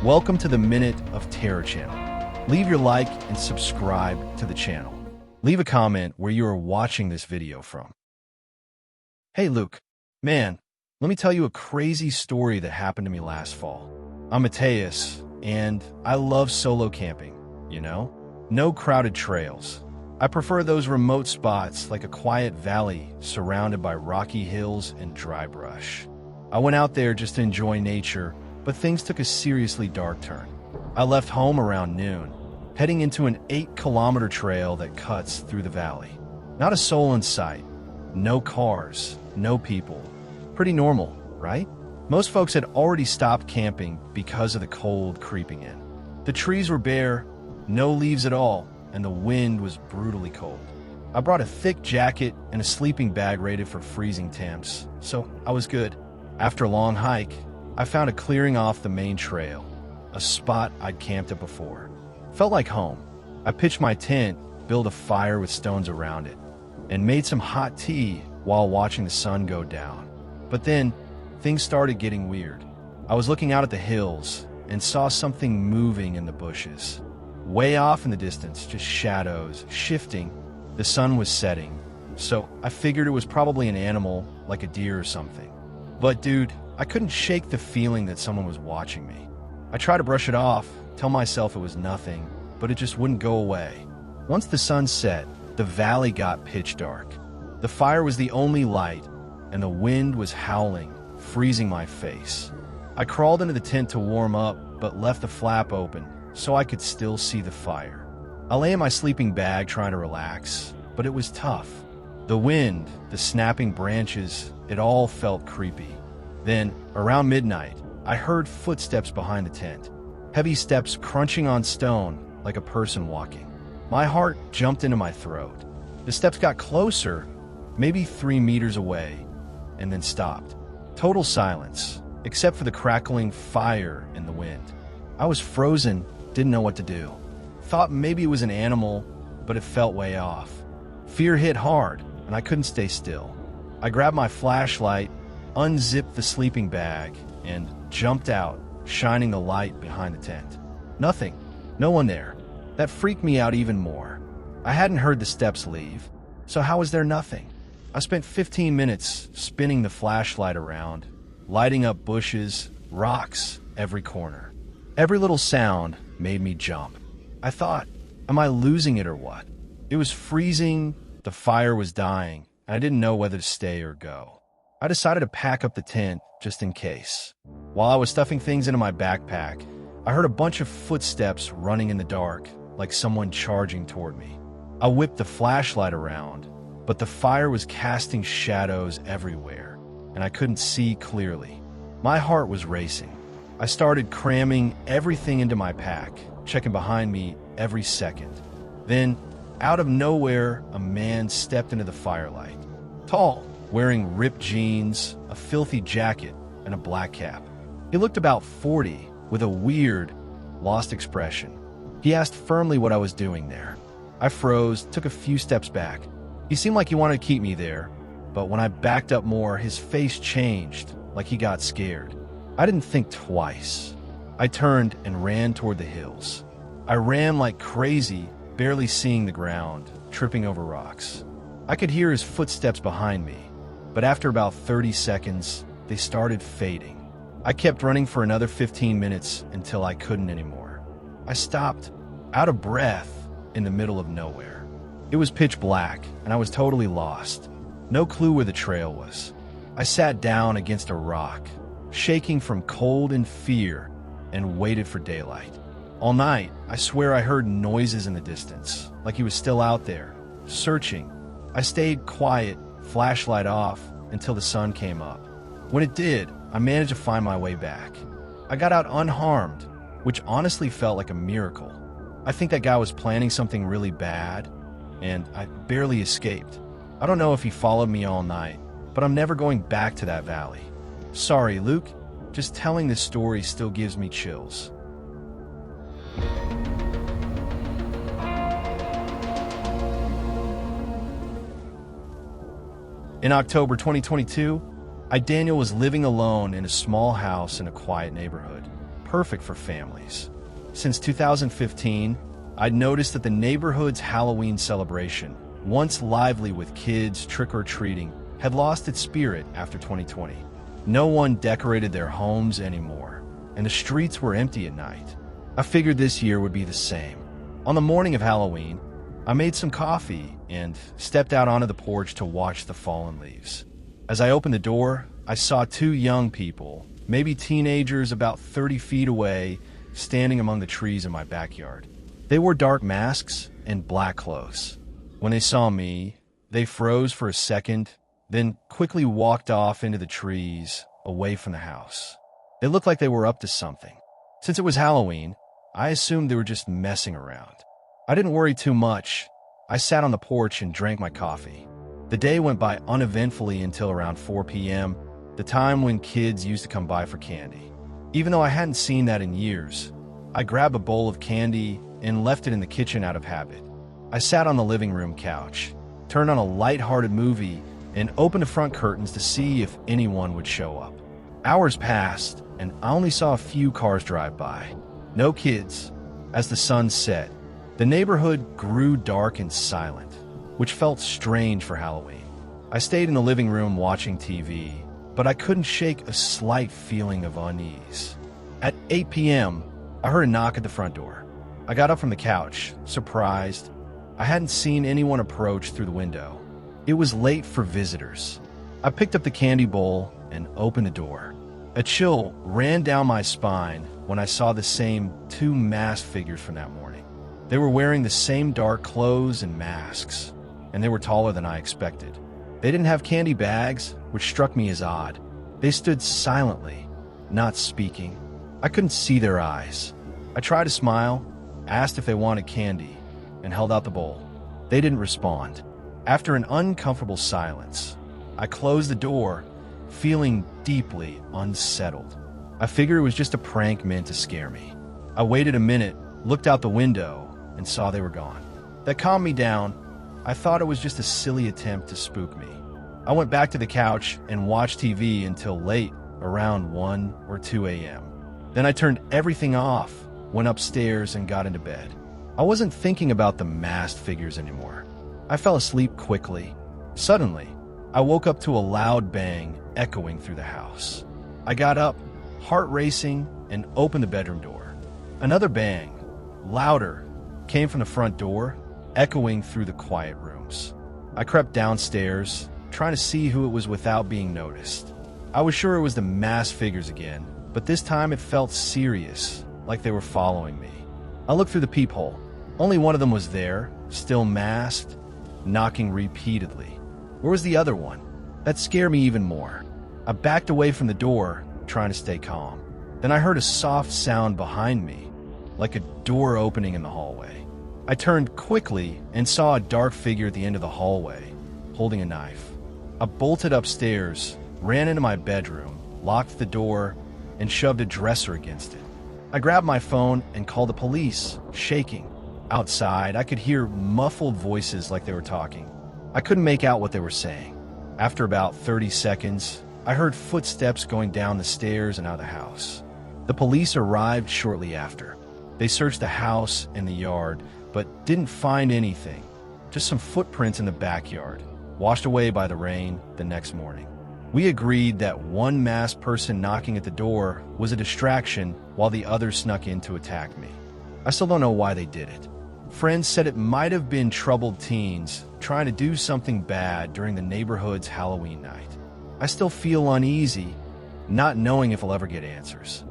Welcome to the Minute of Terror channel. Leave your like and subscribe to the channel. Leave a comment where you are watching this video from. Hey Luke, man, let me tell you a crazy story that happened to me last fall. I'm Mateus, and I love solo camping, you know? No crowded trails. I prefer those remote spots like a quiet valley surrounded by rocky hills and dry brush. I went out there just to enjoy nature, but things took a seriously dark turn. I left home around noon, heading into an 8-kilometer trail that cuts through the valley. Not a soul in sight, no cars, no people. Pretty normal, right? Most folks had already stopped camping because of the cold creeping in. The trees were bare, no leaves at all, and the wind was brutally cold. I brought a thick jacket and a sleeping bag rated for freezing temps, so I was good. After a long hike, I found a clearing off the main trail, a spot I'd camped at before. Felt like home. I pitched my tent, built a fire with stones around it, and made some hot tea while watching the sun go down. But then, things started getting weird. I was looking out at the hills and saw something moving in the bushes. Way off in the distance, just shadows, shifting. The sun was setting, so I figured it was probably an animal, like a deer or something. But dude, I couldn't shake the feeling that someone was watching me. I tried to brush it off, tell myself it was nothing, but it just wouldn't go away. Once the sun set, the valley got pitch dark. The fire was the only light, and the wind was howling, freezing my face. I crawled into the tent to warm up, but left the flap open so I could still see the fire. I lay in my sleeping bag trying to relax, but it was tough. The wind, the snapping branches, it all felt creepy. Then, around midnight, I heard footsteps behind the tent. Heavy steps crunching on stone like a person walking. My heart jumped into my throat. The steps got closer, maybe 3 meters away, and then stopped. Total silence, except for the crackling fire in the wind. I was frozen, didn't know what to do. Thought maybe it was an animal, but it felt way off. Fear hit hard, and I couldn't stay still. I grabbed my flashlight, unzipped the sleeping bag, and jumped out, shining the light behind the tent. Nothing. No one there. That freaked me out even more. I hadn't heard the steps leave, so how was there nothing? I spent 15 minutes spinning the flashlight around, lighting up bushes, rocks, every corner. Every little sound made me jump. I thought, am I losing it or what? It was freezing, the fire was dying, and I didn't know whether to stay or go. I decided to pack up the tent just in case. While I was stuffing things into my backpack, I heard a bunch of footsteps running in the dark, like someone charging toward me. I whipped the flashlight around, but the fire was casting shadows everywhere, and I couldn't see clearly. My heart was racing. I started cramming everything into my pack, checking behind me every second. Then, out of nowhere, a man stepped into the firelight. Tall, wearing ripped jeans, a filthy jacket, and a black cap. He looked about 40, with a weird, lost expression. He asked firmly what I was doing there. I froze, took a few steps back. He seemed like he wanted to keep me there, but when I backed up more, his face changed, like he got scared. I didn't think twice. I turned and ran toward the hills. I ran like crazy, barely seeing the ground, tripping over rocks. I could hear his footsteps behind me, but after about 30 seconds, they started fading. I kept running for another 15 minutes until I couldn't anymore. I stopped, out of breath, in the middle of nowhere. It was pitch black, and I was totally lost. No clue where the trail was. I sat down against a rock, shaking from cold and fear, and waited for daylight. All night, I swear I heard noises in the distance, like he was still out there, searching. I stayed quiet, flashlight off, until the sun came up. When it did, I managed to find my way back. I got out unharmed, which honestly felt like a miracle. I think that guy was planning something really bad, and I barely escaped. I don't know if he followed me all night, but I'm never going back to that valley. Sorry, Luke. Just telling this story still gives me chills. In October 2022, Daniel was living alone in a small house in a quiet neighborhood. perfect for families. Since 2015, I'd noticed that the neighborhood's Halloween celebration, once lively with kids trick-or-treating, had lost its spirit after 2020. No one decorated their homes anymore, and the streets were empty at night. I figured this year would be the same. On the morning of Halloween, I made some coffee and stepped out onto the porch to watch the fallen leaves. As I opened the door, I saw two young people, maybe teenagers about 30 feet away, standing among the trees in my backyard. They wore dark masks and black clothes. When they saw me, they froze for a second, then quickly walked off into the trees, away from the house. They looked like they were up to something. Since it was Halloween, I assumed they were just messing around. I didn't worry too much. I sat on the porch and drank my coffee. The day went by uneventfully until around 4 p.m., the time when kids used to come by for candy. Even though I hadn't seen that in years, I grabbed a bowl of candy and left it in the kitchen out of habit. I sat on the living room couch, turned on a light-hearted movie, and opened the front curtains to see if anyone would show up. Hours passed, and I only saw a few cars drive by. No kids. As the sun set, the neighborhood grew dark and silent, which felt strange for Halloween. I stayed in the living room watching TV, but I couldn't shake a slight feeling of unease. At 8 p.m., I heard a knock at the front door. I got up from the couch, surprised. I hadn't seen anyone approach through the window. It was late for visitors. I picked up the candy bowl and opened the door. A chill ran down my spine when I saw the same two masked figures from that morning. They were wearing the same dark clothes and masks, and they were taller than I expected. They didn't have candy bags, which struck me as odd. They stood silently, not speaking. I couldn't see their eyes. I tried to smile, asked if they wanted candy, and held out the bowl. They didn't respond. After an uncomfortable silence, I closed the door, feeling deeply unsettled. I figured it was just a prank meant to scare me. I waited a minute, looked out the window, and saw they were gone. That calmed me down. I thought it was just a silly attempt to spook me. I went back to the couch and watched TV until late, around 1 or 2 a.m. Then I turned everything off, went upstairs, and got into bed. I wasn't thinking about the masked figures anymore. I fell asleep quickly. Suddenly, I woke up to a loud bang echoing through the house. I got up, heart racing, and opened the bedroom door. Another bang, louder, came from the front door, echoing through the quiet rooms. I crept downstairs, trying to see who it was without being noticed. I was sure it was the masked figures again, but this time it felt serious, like they were following me. I looked through the peephole. Only one of them was there, still masked, knocking repeatedly. Where was the other one? That scared me even more. I backed away from the door, trying to stay calm. Then I heard a soft sound behind me, like a door opening in the hallway. I turned quickly and saw a dark figure at the end of the hallway, holding a knife. I bolted upstairs, ran into my bedroom, locked the door, and shoved a dresser against it. I grabbed my phone and called the police, shaking. Outside, I could hear muffled voices like they were talking. I couldn't make out what they were saying. After about 30 seconds, I heard footsteps going down the stairs and out of the house. The police arrived shortly after. They searched the house and the yard, but didn't find anything. Just some footprints in the backyard, washed away by the rain the next morning. We agreed that one masked person knocking at the door was a distraction while the other snuck in to attack me. I still don't know why they did it. Friends said it might have been troubled teens trying to do something bad during the neighborhood's Halloween night. I still feel uneasy, not knowing if I'll ever get answers.